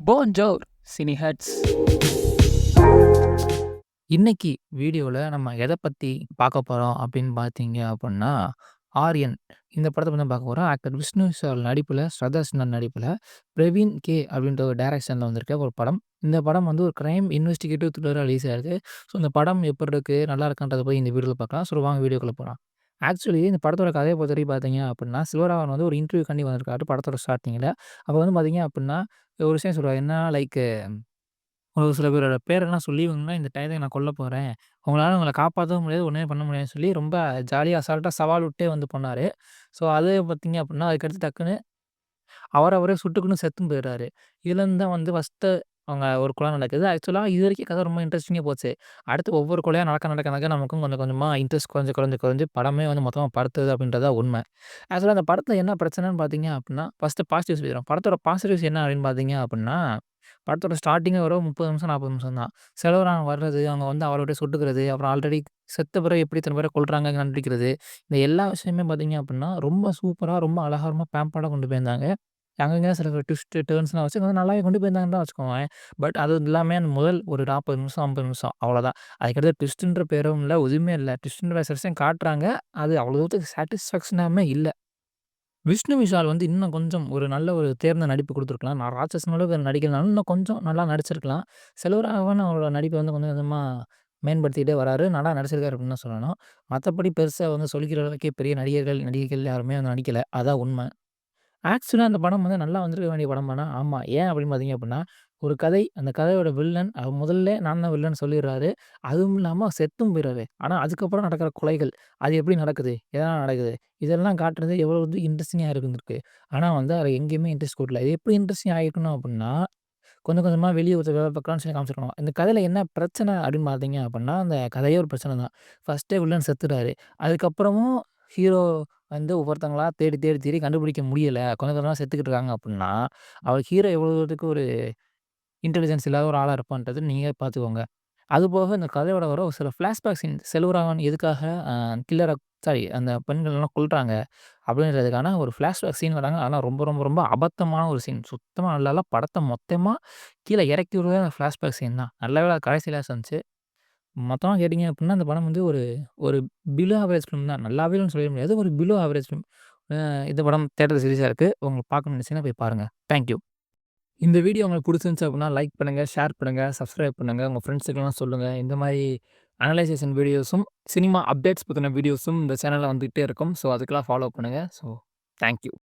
போன்ஜோர் சினிஹட்ஸ். இன்னைக்கு வீடியோல நம்ம எத பத்தி பார்க்க போறோம் அப்படின்னு பார்த்தீங்க அப்படின்னா, ஆர்யன். இந்த படத்த பத்தி தான் பார்க்க போறோம். ஆக்டர் விஷ்ணு விஷால் நடிப்புல, ஸ்ரதா சின்ஹா நடிப்புல, பிரவீன் கே அப்படின்ற ஒரு டைரக்ஷன்ல வந்திருக்க ஒரு படம். இந்த படம் வந்து ஒரு கிரைம் இன்வெஸ்டிகேட்டிவ் த்ரில்லரா ரிலீஸ் ஆயிருக்கு. ஸோ இந்த படம் எப்படி இருக்கு, நல்லா இருக்கான்றத போய் இந்த வீடியோல பார்க்கலாம். ஸோ வாங்க வீடியோக்குள்ள போலாம். ஆக்சுவலி இந்த படத்தோட கதைய பொறுத்தவரைக்கும் பார்த்தீங்க அப்படின்னா, சிவராகவன் வந்து ஒரு இன்டர்வியூக்காண்டி வந்திருக்காரு படத்தோட ஸ்டார்ட்டிங்ல. அப்ப வந்து பார்த்தீங்க அப்படின்னா, ஒரு விஷயம் சொல்லுவாரு. என்னன்னா லைக் ஒரு சில பேரோட பேரெல்லாம் சொல்லி இவங்கன்னா இந்த டயத்துக்கு நான் கொல்ல போறேன். உங்களால உங்கள காப்பாத்தவும் முடியாது, ஒண்ணுமே பண்ண முடியாதுன்னு சொல்லி ரொம்ப ஜாலியா அசால்ட்டா சவால் விட்டே வந்து பண்ணாரு. ஸோ அது பார்த்தீங்க அப்டின்னா, அதுக்கடுத்து டக்குன்னு அவரே சுட்டுக்குன்னு செத்தும் போயிறாரு. இதுலேருந்து தான் வந்து ஃபர்ஸ்ட்டு அவங்க ஒரு கொலை நடக்குது. ஆக்சுவலா இதுவரைக்கும் கதை ரொம்ப இன்ட்ரஸ்டிங்கா போச்சு. அடுத்து ஒவ்வொரு கொலையா நடக்க நமக்கும் கொஞ்சம் கொஞ்சமா இன்ட்ரெஸ்ட் குறைஞ்சு படமே வந்து மொத்தமா படுத்துது அப்டின்றது தான் உண்ம. ஆக்சுவலா அந்த படத்துல என்ன பிரச்சனைன்னு பார்த்தீங்க அப்டின்னா, ஃபர்ஸ்ட்டு பாசிட்டிவ் சொல்லிர்றேன். படத்தோட பாசிட்டிவ்ஸ் என்ன அப்டின்னு பார்த்தீங்க அப்டின்னா, படத்தோட ஸ்டார்ட்டிங்கே வெறும் 30 நிமிஷம், 40 நிமிஷம் தான். செலவராகவன் வர்றது, அவங்க வந்து அவரோடயே சுட்டுக்கிறது, அப்புறம் ஆல்ரெடி செத்த பிறகு எப்படி இத்தன பேர கொல்றாங்கன்னு கண்டுபிடிக்கிறது. இந்த எல்லா விஷயமுமே பார்த்தீங்க அப்டின்னா, ரொம்ப சூப்பரா, ரொம்ப அழகா, ரொம்ப பேம்பர்டா கொண்டு போயிருந்தாங்க. அங்கங்க சில ட்விஸ்ட்டு, டர்ன்ஸ்லாம் வச்சு கொஞ்சம் நல்லாவே கொண்டு போயிருந்தாங்கன்னு தான் வச்சுக்கோங்களேன். பட் அது எல்லாமே அந்த முதல் ஒரு 40 நிமிஷம், 50 நிமிஷம் அவ்வளோதான். அதுக்கடுத்து ட்விஸ்ட்டுன்ற பேரும் இல்ல, எதுவுமே இல்ல. ட்விஸ்ட்டுன்ற சில விஷயம் காட்டுறாங்க. அது அவ்வளோ தூரத்துக்கு சாட்டிஸ்ஃபேக்ஷனாமே இல்ல. விஷ்ணு விஷால் வந்து இன்னும் கொஞ்சம் ஒரு நல்ல ஒரு தேர்ந்த நடிப்பு குடுத்துருக்கலாம். நான் ராட்சசன் அளவுக்கு நடிக்கலனாலும், இன்னும் கொஞ்சம் நல்லா நடிச்சிருக்கலாம். செல்வராகவன் அவரோட நடிப்ப வந்து கொஞ்சம் கொஞ்சமா மேம்படுத்திக்கிட்டே வராரு. நல்லா நடிச்சிருக்காரு அப்படின்னு தான் சொல்லணும். மத்தபடி பெருசா வந்து சொல்லிக்கிற அளவுக்கே பெரிய நடிகர்கள், நடிகைகள் யாருமே வந்து நடிக்கல. அதான் உண்ம. ஆக்சுவலா அந்த படம் வந்து நல்லா வந்திருக்க வேண்டிய படமானா, ஆமா. ஏன் அப்படின்னு பார்த்தீங்க அப்படின்னா, ஒரு கதை, அந்த கதையோட வில்லன் முதல்லே நான் தான் வில்லன் சொல்லிடுறாரு. அதுவும் இல்லாம செத்தும் போயிறாரு. ஆனா அதுக்கப்புறம் நடக்கிற கொலைகள், அது எப்படி நடக்குது? எதனால நடக்குது? இதெல்லாம் காட்டுறது எவ்வளோ வந்து இன்ட்ரெஸ்டிங்கா இருந்திருக்கு. ஆனா வந்து அதில எங்கேயுமே இன்ட்ரெஸ்ட் குடுக்கல. இது எப்படி இன்ட்ரெஸ்டிங் ஆயிருக்கணும் அப்படின்னா, கொஞ்சம் கொஞ்சமா வெளிய ஒருத்தர் வேல பார்க்குறான்னு சொல்லி காமிச்சிருக்கணும். இந்த கதையில என்ன பிரச்சனை அப்படின்னு பார்த்தீங்க அப்படின்னா, அந்த கதையே ஒரு பிரச்சனை தான். ஃபர்ஸ்ட்டே வில்லன் செத்துட்டாரு. அதுக்கப்புறமும் ஹீரோ வந்து ஒவ்வொருத்தங்களா தேடி, தேடி, தேடி கண்டுபிடிக்க முடியல. கொஞ்சம் கொஞ்சமா செத்துக்கிட்டு இருக்காங்க அப்புட்ன்னா, அவர் ஹீரோ எவ்வளோ தூரத்துக்கு ஒரு இன்டெலிஜென்ஸ் இல்லாத ஒரு ஆளா இருப்பான்றது நீங்களே பார்த்துக்கோங்க. அதுபோக இந்த கதையோட வர ஒரு சில ஃப்ளாஷ்பேக் சீன் செல்வராகவன் எதுக்காக கில்லர சாரி அந்த பெண்களெல்லாம் கொல்றாங்க அப்படின்றதுக்கான ஒரு ஃப்ளாஷ்பேக் சீன் வராங்க. அதெல்லாம் ரொம்ப, ரொம்ப, ரொம்ப அபத்தமான ஒரு சீன். சுத்தமா நல்லா இல்ல. படத்த மொத்தமா கீழ இறக்கி விடுறதே அந்த ஃப்ளாஷ்பேக் சீன் தான். நல்ல வேள கடைசில வந்துச்சு. மொத்தமா கேட்டீங்க அப்டின்னா, அந்த படம் வந்து ஒரு ஒரு பிலோ ஆவரேஜ் ஃபிலிம் தான். நல்லாவேன்னு சொல்லிட முடியாது. ஒரு பிலோ ஆவரேஜ் ஃபிலிம். இந்த படம் தியேட்டர்ல ரிலீஸா இருக்கு. உங்களுக்கு பார்க்கணும்னு நெனச்சீங்கன்னா போய் பாருங்க. Thank you. இந்த வீடியோ உங்களுக்கு புடிச்சிருந்துச்சு அப்டின்னா, லைக் பண்ணுங்க, ஷேர் பண்ணுங்க, சப்ஸ்கிரைப் பண்ணுங்க. உங்க ஃப்ரெண்ட்ஸுக்குலாம் சொல்லுங்க. இந்த மாரி அனலைசேஷன் வீடியோஸும், சினிமா அப்டேட்ஸ் பத்தின வீடியோஸும் இந்த சேனல்ல வந்துகிட்டே இருக்கும். ஸோ அதுக்கெல்லாம் ஃபாலோ பண்ணுங்க. So thank you.